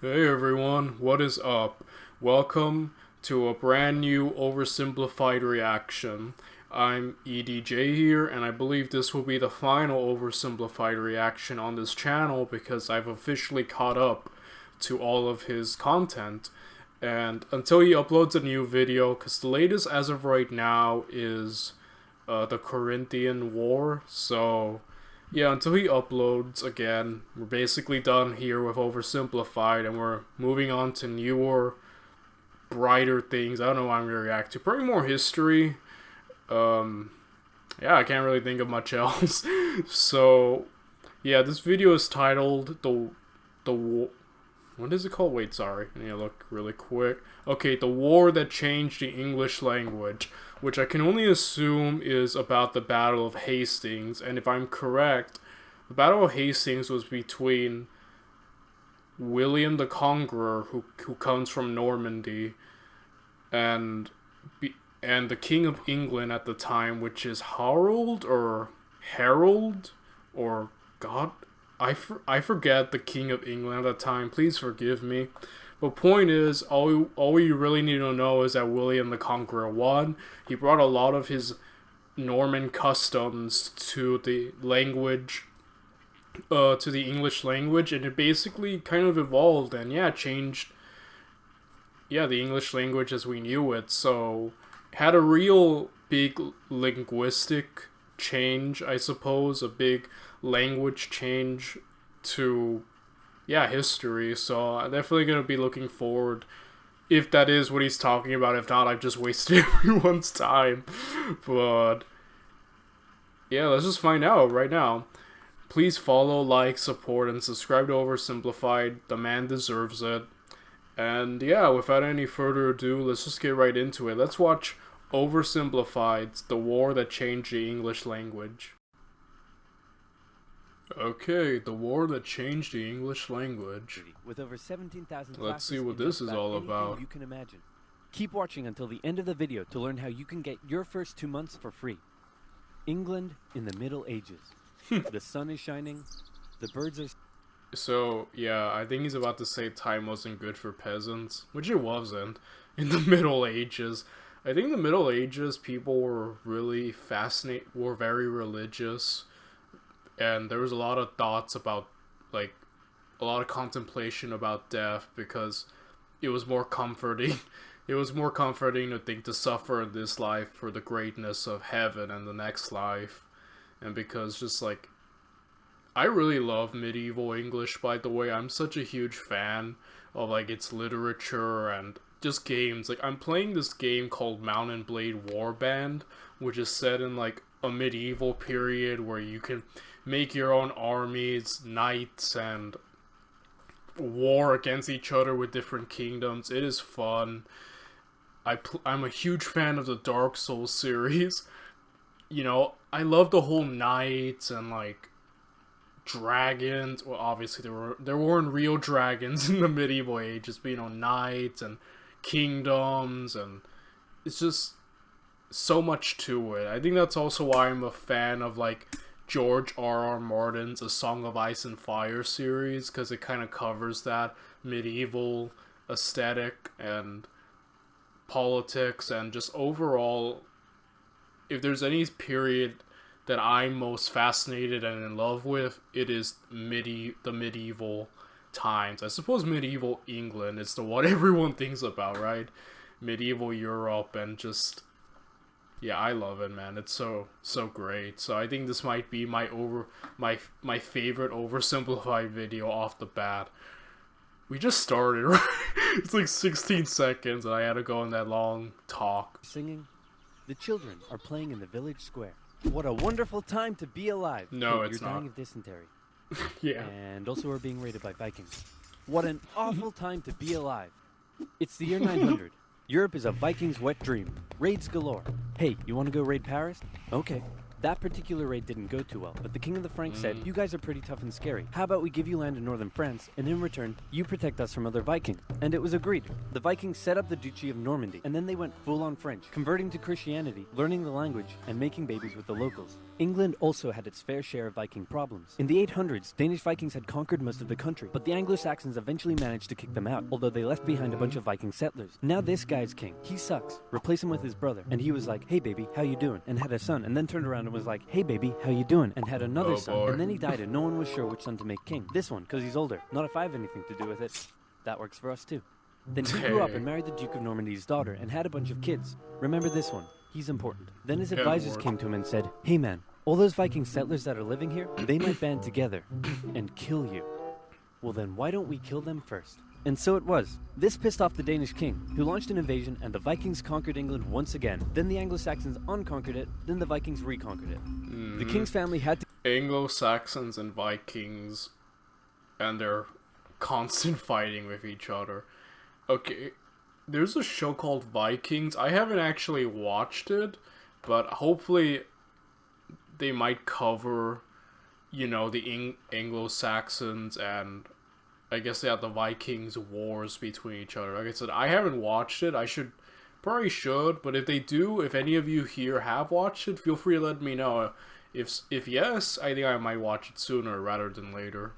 Hey everyone, what is up? Welcome to a brand new OverSimplified reaction. I'm EDJ here, and I believe this will be the final oversimplified reaction on this channel because I've officially caught up to all of his content. And until he uploads a new video, because the latest as of right now is the Corinthian War, so yeah, until he uploads again, we're basically done here with Oversimplified, and we're moving on to newer, brighter things. I don't know what I'm going to react to. Probably more history. Yeah, I can't really think of much else. So, yeah, this video is titled what is it called? Wait, sorry. I need to look really quick. Okay, The War That Changed the English Language, which I can only assume is about the Battle of Hastings. And if I'm correct, the Battle of Hastings was between William the Conqueror, who comes from Normandy, and the King of England at the time, which is Harold or God. I forget the King of England at the time. Please forgive me. But point is, all you really need to know is that William the Conqueror won. He brought a lot of his Norman customs to the language, to the English language, and it basically kind of evolved and changed, the English language as we knew it. So, had a real big linguistic change, I suppose, a big language change to history. So I'm definitely gonna be looking forward, if that is what he's talking about. If not, I've just wasted everyone's time. But yeah, let's just find out right now. Please follow, like, support, and subscribe to Oversimplified. The man deserves it. And yeah, without any further ado, let's just get right into it. Let's watch Oversimplified's The War That Changed the English Language. Okay, The War That Changed the English Language. With over 17,000 Let's see what this is all about. You can imagine. Keep watching until the end of the video to learn how you can get your first 2 months for free. England in the Middle Ages. The sun is shining. The birds are... So, yeah, I think he's about to say time wasn't good for peasants, which it wasn't in the Middle Ages. I think the Middle Ages, people were really were very religious, and there was a lot of thoughts about, like, a lot of contemplation about death, because it was more comforting. It was more comforting to think to suffer in this life for the greatness of heaven and the next life. And because just, like, I really love medieval English, by the way. I'm such a huge fan of, like, its literature and just games. Like, I'm playing this game called Mount and Blade Warband, which is set in, like, a medieval period where you can make your own armies, knights, and war against each other with different kingdoms. It is fun. I'm a huge fan of the Dark Souls series. You know, I love the whole knights and, like, dragons. Well, obviously there weren't real dragons in the medieval ages, but, you know, knights and kingdoms, and it's just so much to it. I think that's also why I'm a fan of, like, George R.R. Martin's A Song of Ice and Fire series, because it kind of covers that medieval aesthetic and politics, and just overall, if there's any period that I'm most fascinated and in love with, it is the medieval times. I suppose medieval England is the one everyone thinks about, right? Medieval Europe, and just, yeah, I love it, man. It's so great. So I think this might be my favorite oversimplified video off the bat. We just started, right? It's like 16 seconds and I had to go on that long talk. Singing. The children are playing in the village square. What a wonderful time to be alive. No, it's You're not. dying of dysentery. Yeah. And also we're being raided by Vikings. What an awful time to be alive. It's the year 900. Europe is a Viking's wet dream. Raids galore. Hey, you want to go raid Paris? Okay. That particular raid didn't go too well, but the King of the Franks said, you guys are pretty tough and scary. How about we give you land in northern France, and in return, you protect us from other Vikings? And it was agreed. The Vikings set up the Duchy of Normandy, and then they went full on French, converting to Christianity, learning the language, and making babies with the locals. England also had its fair share of Viking problems. In the 800s, Danish Vikings had conquered most of the country, but the Anglo-Saxons eventually managed to kick them out, although they left behind a bunch of Viking settlers. Now this guy's king. He sucks. Replace him with his brother. And he was like, hey baby, how you doing? And had a son, and then turned around and was like, hey baby, how you doing? And had another son. Boy. And then he died and no one was sure which son to make king. This one, because he's older. Not if I have anything to do with it. That works for us too. Then he grew up and married the Duke of Normandy's daughter and had a bunch of kids. Remember this one. He's important. Then his advisors came to him and said, hey man, all those Viking settlers that are living here, they might band together and kill you. Well then, why don't we kill them first? And so it was. This pissed off the Danish king, who launched an invasion, and the Vikings conquered England once again. Then the Anglo-Saxons unconquered it, then the Vikings reconquered it. The king's family had to... Anglo-Saxons and Vikings, and their constant fighting with each other. Okay, there's a show called Vikings. I haven't actually watched it, but hopefully they might cover, you know, the Anglo-Saxons and I guess they have the Vikings wars between each other. Like I said, I haven't watched it. I probably should, but if they do, if any of you here have watched it, feel free to let me know. If yes, I think I might watch it sooner rather than later.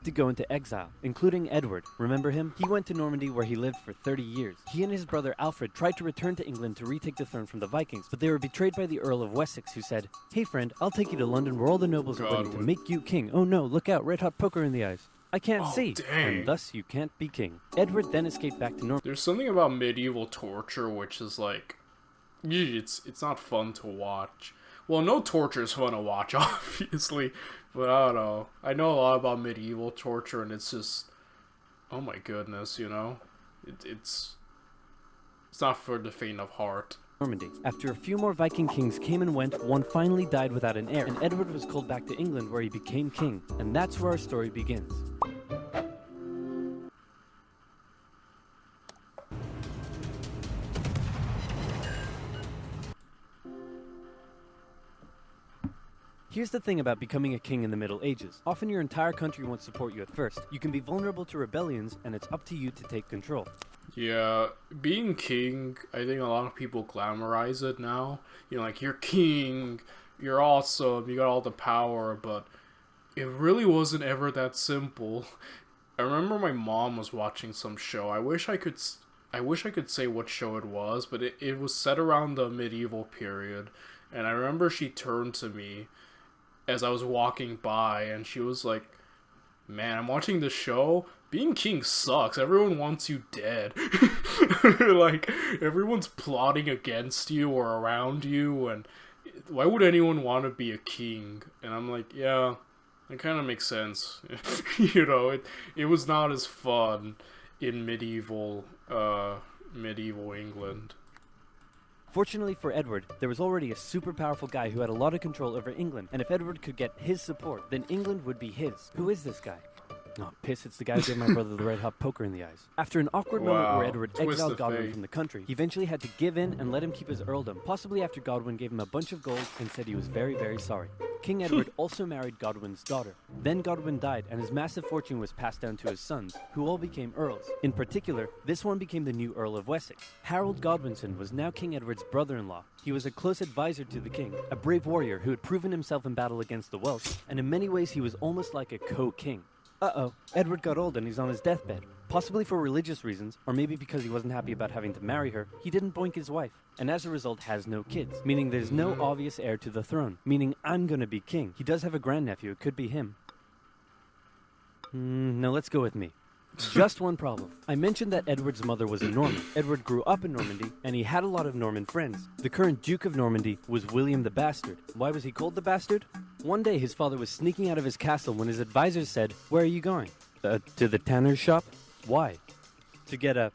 To go into exile, including Edward. Remember him? He went to Normandy where he lived for 30 years. He and his brother Alfred tried to return to England to retake the throne from the Vikings, but they were betrayed by the Earl of Wessex, who said, hey friend, I'll take you to London where all the nobles are ready to make you king. Oh no, look out, red hot poker in the eyes. I can't see, dang. And thus you can't be king. Edward then escaped back to Normandy. There's something about medieval torture which is like, it's not fun to watch. Well, no torture is fun to watch, obviously, but I don't know. I know a lot about medieval torture, and it's just, oh my goodness, you know? It's not for the faint of heart. Normandy. After a few more Viking kings came and went, one finally died without an heir, and Edward was called back to England where he became king. And that's where our story begins. Here's the thing about becoming a king in the Middle Ages. Often your entire country won't support you at first. You can be vulnerable to rebellions, and it's up to you to take control. Yeah, being king, I think a lot of people glamorize it now. You know, like, you're king, you're awesome, you got all the power, but it really wasn't ever that simple. I remember my mom was watching some show. I wish I could say what show it was, but it was set around the medieval period. And I remember she turned to me as I was walking by, and she was like, man, I'm watching this show. Being king sucks. Everyone wants you dead. Like, everyone's plotting against you or around you, and why would anyone want to be a king? And I'm like, yeah, it kind of makes sense. You know, it was not as fun in medieval England. Fortunately for Edward, there was already a super powerful guy who had a lot of control over England, and if Edward could get his support, then England would be his. Who is this guy? Oh, piss, it's the guy who gave my brother the red hot poker in the eyes. After an awkward moment where Edward exiled Godwin from the country, he eventually had to give in and let him keep his earldom, possibly after Godwin gave him a bunch of gold and said he was very, very sorry. King Edward also married Godwin's daughter. Then Godwin died, and his massive fortune was passed down to his sons, who all became earls. In particular, this one became the new Earl of Wessex. Harold Godwinson was now King Edward's brother-in-law. He was a close advisor to the king, a brave warrior who had proven himself in battle against the Welsh, and in many ways he was almost like a co-king. Uh-oh, Edward got old and he's on his deathbed. Possibly for religious reasons, or maybe because he wasn't happy about having to marry her, he didn't boink his wife, and as a result has no kids, meaning there's no obvious heir to the throne, meaning I'm gonna be king. He does have a grandnephew, it could be him. No, let's go with me. Just one problem. I mentioned that Edward's mother was a Norman. Edward grew up in Normandy, and he had a lot of Norman friends. The current Duke of Normandy was William the Bastard. Why was he called the Bastard? One day his father was sneaking out of his castle when his advisors said, "Where are you going?" To the tanner's shop? Why? To get a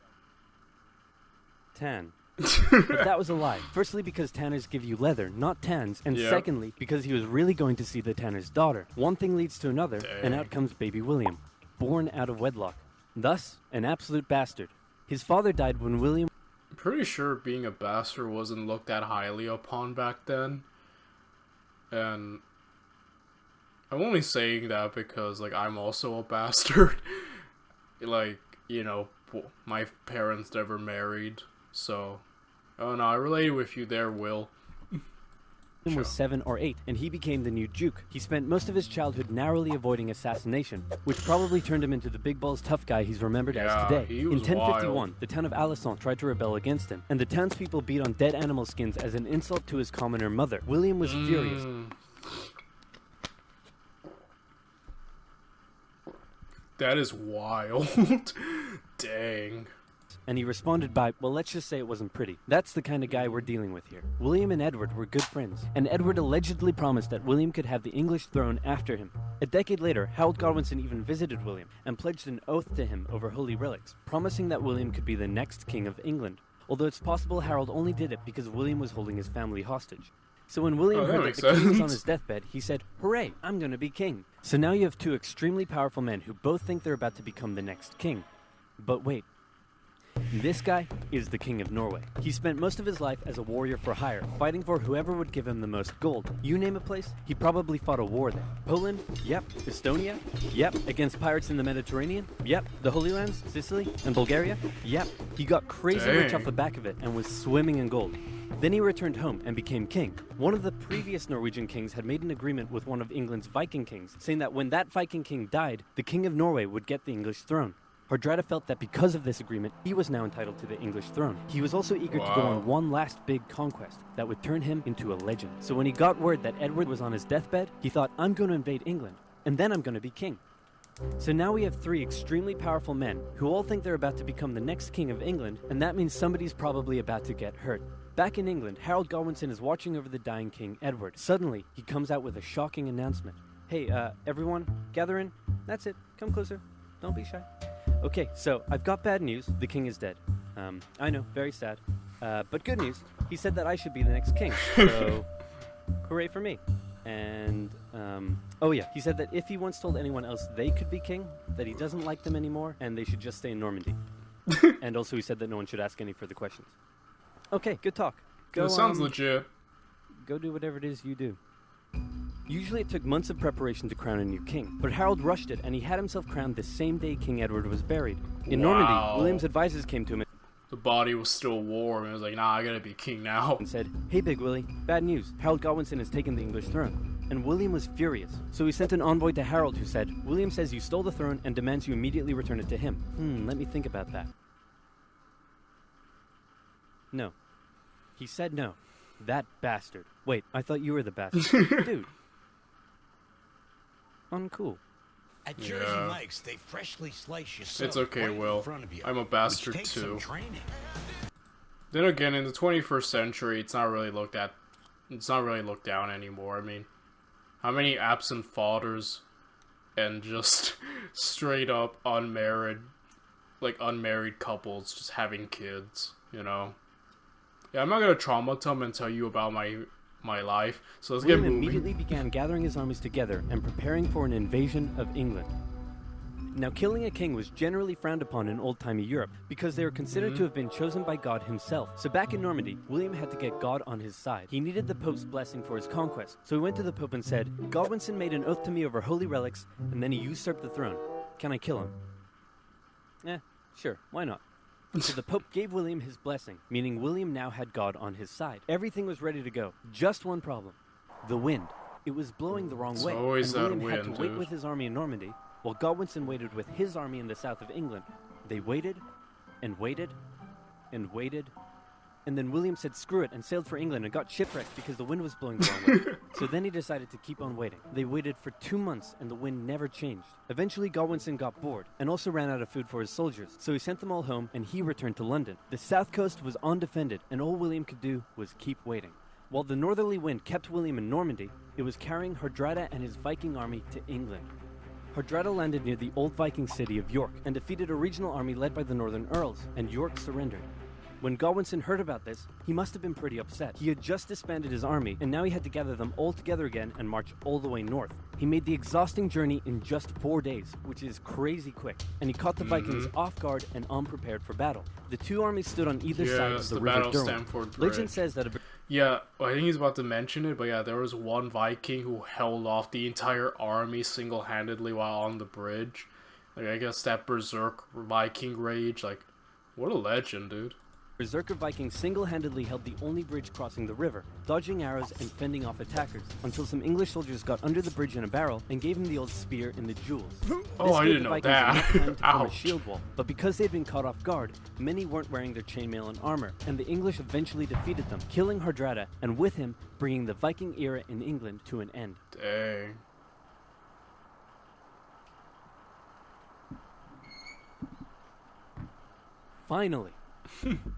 tan. But that was a lie. Firstly, because tanners give you leather, not tans, and secondly, because he was really going to see the tanner's daughter. One thing leads to another, and out comes baby William, born out of wedlock. Thus, an absolute bastard. His father died when William... I'm pretty sure being a bastard wasn't looked that highly upon back then. And I'm only saying that because, like, I'm also a bastard. Like, you know, my parents never married, so... Oh no, I relate with you there, Will. William was 7 or 8, and he became the new Duke. He spent most of his childhood narrowly avoiding assassination, which probably turned him into the big balls tough guy he's remembered as today. He In was 1051, wild. the town of Alençon tried to rebel against him, and the townspeople beat on dead animal skins as an insult to his commoner mother. William was furious. That is wild. Dang. And he responded by, well, let's just say it wasn't pretty. That's the kind of guy we're dealing with here. William and Edward were good friends, and Edward allegedly promised that William could have the English throne after him. A decade later, Harold Godwinson even visited William and pledged an oath to him over holy relics, promising that William could be the next king of England. Although it's possible Harold only did it because William was holding his family hostage. So when William heard that the king was on his deathbed, he said, hooray, I'm going to be king. So now you have two extremely powerful men who both think they're about to become the next king. But wait. This guy is the King of Norway. He spent most of his life as a warrior for hire, fighting for whoever would give him the most gold. You name a place, he probably fought a war there. Poland? Yep. Estonia? Yep. Against pirates in the Mediterranean? Yep. The Holy Lands? Sicily? And Bulgaria? Yep. He got crazy rich off the back of it and was swimming in gold. Then he returned home and became king. One of the previous Norwegian kings had made an agreement with one of England's Viking kings, saying that when that Viking king died, the King of Norway would get the English throne. Hardrada felt that because of this agreement, he was now entitled to the English throne. He was also eager to go on one last big conquest that would turn him into a legend. So when he got word that Edward was on his deathbed, he thought, I'm going to invade England, and then I'm going to be king. So now we have three extremely powerful men who all think they're about to become the next king of England, and that means somebody's probably about to get hurt. Back in England, Harold Godwinson is watching over the dying King Edward. Suddenly, he comes out with a shocking announcement. Hey, everyone, gather in. That's it. Come closer. Don't be shy. Okay, so I've got bad news. The king is dead. I know, very sad. But good news. He said that I should be the next king. So, hooray for me. And, oh yeah, he said that if he once told anyone else they could be king, that he doesn't like them anymore, and they should just stay in Normandy. And also he said that no one should ask any further questions. Okay, good talk. That sounds legit. Go do whatever it is you do. Usually it took months of preparation to crown a new king, but Harold rushed it, and he had himself crowned the same day King Edward was buried. In Normandy, William's advisors came to him The body was still warm, and it was like, nah, I gotta be king now. And said, hey Big Willie, bad news, Harold Godwinson has taken the English throne. And William was furious, so he sent an envoy to Harold who said, William says you stole the throne and demands you immediately return it to him. Let me think about that. No. He said no. That bastard. Wait, I thought you were the bastard. Dude. Uncool. At Jersey Mike's, they freshly slice your soap It's okay, right Will. in front of you, I'm a bastard which takes too. some training. Then again, in the 21st century, it's not really looked down anymore. I mean, how many absent fathers and just straight up unmarried couples just having kids, you know? Yeah, I'm not gonna traumatize them and tell you about my life, so let's get William moving. immediately began gathering his armies together and preparing for an invasion of England. Now, killing a king was generally frowned upon in old-timey Europe because they were considered to have been chosen by God himself. So back in Normandy, William had to get God on his side. He needed the Pope's blessing for his conquest, so he went to the Pope and said, Godwinson made an oath to me over holy relics, and then he usurped the throne. Can I kill him? Sure, why not? So the Pope gave William his blessing, meaning William now had God on his side. Everything was ready to go. Just one problem. The wind. It was blowing the wrong way, and always that William had wind, to wait dude. with his army in Normandy, while Godwinson waited with his army in the south of England. They waited, and waited, and waited, and then William said screw it and sailed for England and got shipwrecked because the wind was blowing the wrong way. So then he decided to keep on waiting. They waited for 2 months and the wind never changed. Eventually Godwinson got bored and also ran out of food for his soldiers, so he sent them all home and he returned to London. The south coast was undefended and all William could do was keep waiting. While the northerly wind kept William in Normandy, it was carrying Hardrada and his Viking army to England. Hardrada landed near the old Viking city of York and defeated a regional army led by the Northern Earls, and York surrendered. When Godwinson heard about this, he must have been pretty upset. He had just disbanded his army, and now he had to gather them all together again and march all the way north. He made the exhausting journey in just 4 days, which is crazy quick, and he caught the Vikings off guard and unprepared for battle. The two armies stood on either side of the river Battle of Durham. Stamford Bridge. Legend says that Yeah, I think he's about to mention it, but yeah, there was one Viking who held off the entire army single-handedly while on the bridge. Like, I guess that berserk Viking rage, like, what a legend, dude. Berserker Vikings single-handedly held the only bridge crossing the river, dodging arrows and fending off attackers, until some English soldiers got under the bridge in a barrel and gave him the old spear in the jewels. Oh, I didn't know that. Enough time to form a Ouch. shield wall, but because they'd been caught off guard, many weren't wearing their chainmail and armor, and the English eventually defeated them, killing Hardrada, and with him, bringing the Viking era in England to an end. Dang. Finally!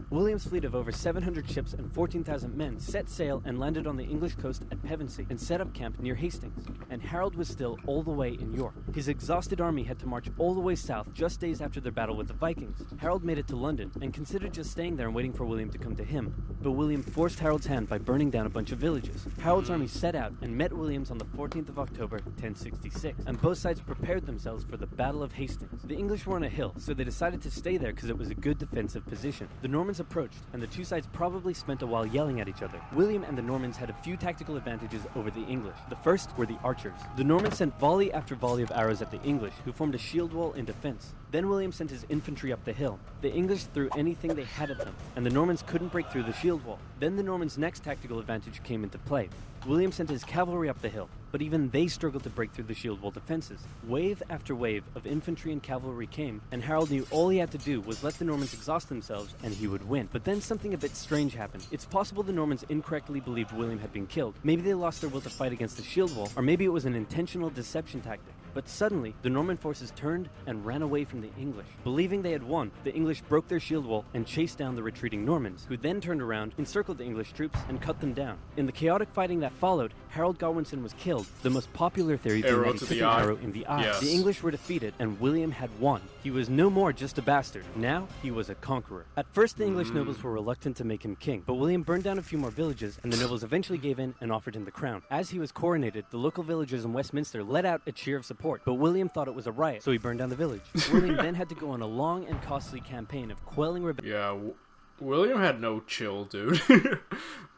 William's fleet of over 700 ships and 14,000 men set sail and landed on the English coast at Pevensey and set up camp near Hastings, and Harold was still all the way in York. His exhausted army had to march all the way south just days after their battle with the Vikings. Harold made it to London and considered just staying there and waiting for William to come to him, but William forced Harold's hand by burning down a bunch of villages. Harold's army set out and met William's on the 14th of October, 1066, and both sides prepared themselves for the Battle of Hastings. The English were on a hill, so they decided to stay there because it was a good defensive position. The Normans approached, and the two sides probably spent a while yelling at each other. William and the Normans had a few tactical advantages over the English. The first were the archers. The Normans sent volley after volley of arrows at the English, who formed a shield wall in defense. Then William sent his infantry up the hill. The English threw anything they had at them, and the Normans couldn't break through the shield wall. Then the Normans' next tactical advantage came into play. William sent his cavalry up the hill, but even they struggled to break through the shield wall defenses. Wave after wave of infantry and cavalry came, and Harold knew all he had to do was let the Normans exhaust themselves and he would win. But then something a bit strange happened. It's possible the Normans incorrectly believed William had been killed. Maybe they lost their will to fight against the shield wall, or maybe it was an intentional deception tactic. But suddenly, the Norman forces turned and ran away from the English. Believing they had won, the English broke their shield wall and chased down the retreating Normans, who then turned around, encircled the English troops, and cut them down. In the chaotic fighting that followed, Harold Godwinson was killed, the most popular theory being that he took an arrow in the eye. Yes. The English were defeated, and William had won. He was no more just a bastard. Now, he was a conqueror. At first, the English nobles were reluctant to make him king, but William burned down a few more villages, and the nobles eventually gave in and offered him the crown. As he was coronated, the local villagers in Westminster let out a cheer of support, but William thought it was a riot, so he burned down the village. William then had to go on a long and costly campaign of quelling rebellion. Yeah, William had no chill, dude.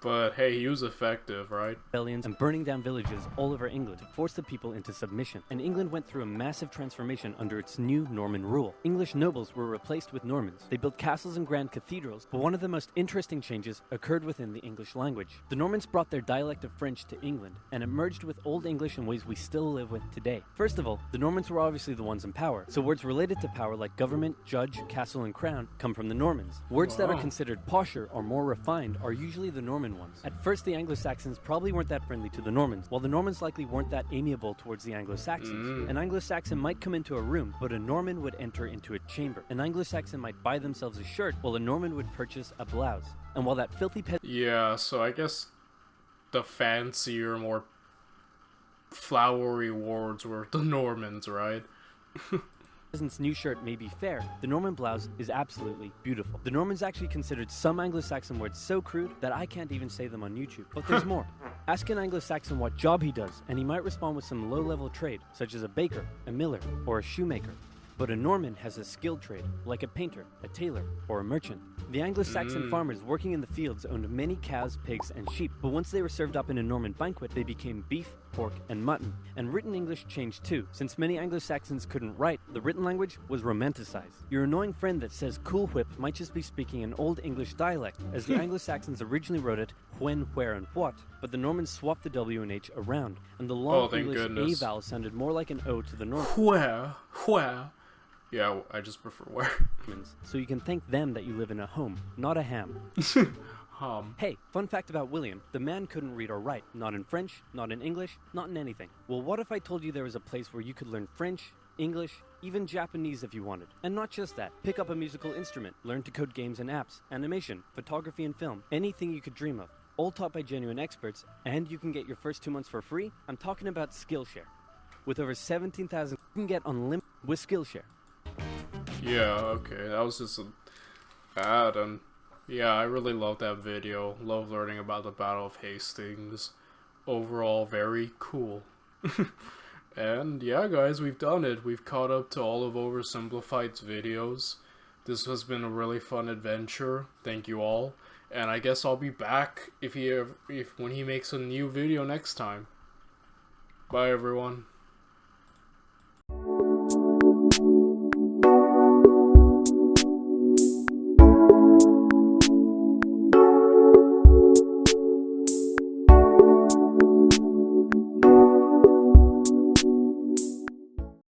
But hey, he was effective, right? Rebellions and burning down villages all over England to force the people into submission. And England went through a massive transformation under its new Norman rule. English nobles were replaced with Normans. They built castles and grand cathedrals, but one of the most interesting changes occurred within the English language. The Normans brought their dialect of French to England, and it merged with Old English in ways we still live with today. First of all, the Normans were obviously the ones in power, so words related to power like government, judge, castle, and crown come from the Normans. Words that are considered posher or more refined are usually the Norman ones. At first, the Anglo-Saxons probably weren't that friendly to the Normans, while the Normans likely weren't that amiable towards the Anglo-Saxons. An Anglo-Saxon might come into a room, but a Norman would enter into a chamber. An Anglo-Saxon might buy themselves a shirt, while a Norman would purchase a blouse. And while that filthy Yeah, so I guess the fancier, more flowery words were the Normans, right? peasant's new shirt may be fair, the Norman blouse is absolutely beautiful. The Normans actually considered some Anglo-Saxon words so crude that I can't even say them on YouTube. But there's more. Ask an Anglo-Saxon what job he does, and he might respond with some low-level trade, such as a baker, a miller, or a shoemaker. But a Norman has a skilled trade, like a painter, a tailor, or a merchant. The Anglo-Saxon farmers working in the fields owned many cows, pigs, and sheep, but once they were served up in a Norman banquet, they became beef, pork, and mutton. And written English changed too. Since many Anglo-Saxons couldn't write, the written language was romanticized. Your annoying friend that says cool whip might just be speaking an Old English dialect, as the Anglo-Saxons originally wrote it when, where, and what, but the Normans swapped the W and H around, and the long English A vowel sounded more like an O to the Normans. Where? Yeah, I just prefer where. So you can thank them that you live in a home, not a ham. Hey, fun fact about William, the man couldn't read or write, not in French, not in English, not in anything. Well, what if I told you there was a place where you could learn French, English, even Japanese if you wanted? And not just that, pick up a musical instrument, learn to code games and apps, animation, photography and film, anything you could dream of. All taught by genuine experts, and you can get your first 2 months for free. I'm talking about Skillshare. With over 17,000, you can get unlimited with Skillshare. Yeah, okay, that was just an ad, and yeah, I really love that video. Love learning about the Battle of Hastings. Overall, very cool. And yeah, guys, we've done it. We've caught up to all of OverSimplified's videos. This has been a really fun adventure. Thank you all. And I guess I'll be back when he makes a new video next time. Bye, everyone.